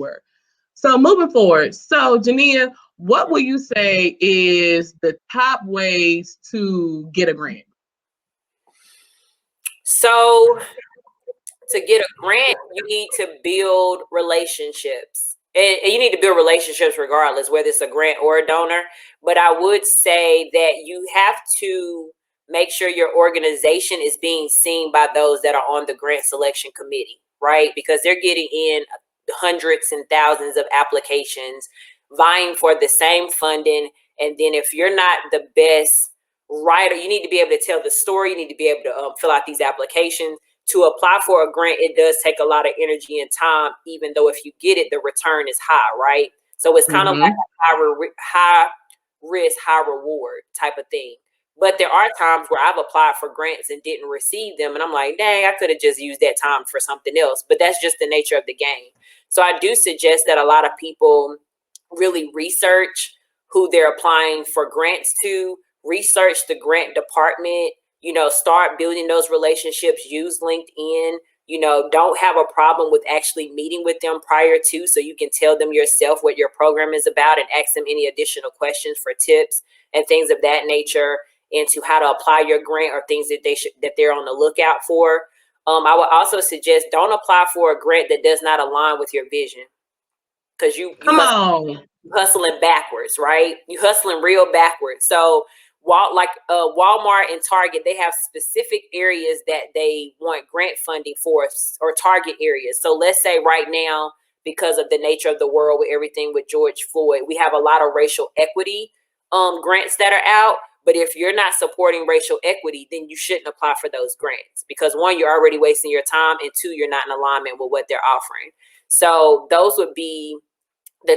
word. So moving forward, so Jania, what will you say is the top ways to get a grant? So to get a grant, you need to build relationships. And you need to build relationships regardless, whether it's a grant or a donor. But I would say that you have to make sure your organization is being seen by those that are on the grant selection committee, right? Because they're getting in hundreds and thousands of applications vying for the same funding. And then if you're not the best writer, you need to be able to tell the story. You need to be able to fill out these applications. To apply for a grant, it does take a lot of energy and time, even though if you get it, the return is high, right? So it's kind of like a high risk, high reward type of thing. But there are times where I've applied for grants and didn't receive them. And I'm like, dang, I could have just used that time for something else. But that's just the nature of the game. So I do suggest that a lot of people really research who they're applying for grants to, research the grant department, start building those relationships, use LinkedIn, don't have a problem with actually meeting with them prior to, so you can tell them yourself what your program is about and ask them any additional questions for tips and things of that nature into how to apply your grant or things that they're on the lookout for. I would also suggest don't apply for a grant that does not align with your vision, because you hustling backwards, right? You hustling real backwards. So Walmart and Target, they have specific areas that they want grant funding for, or target areas. So let's say right now, because of the nature of the world with everything with George Floyd, we have a lot of racial equity grants that are out. But if you're not supporting racial equity, then you shouldn't apply for those grants, because one, you're already wasting your time, and two, you're not in alignment with what they're offering. So those would be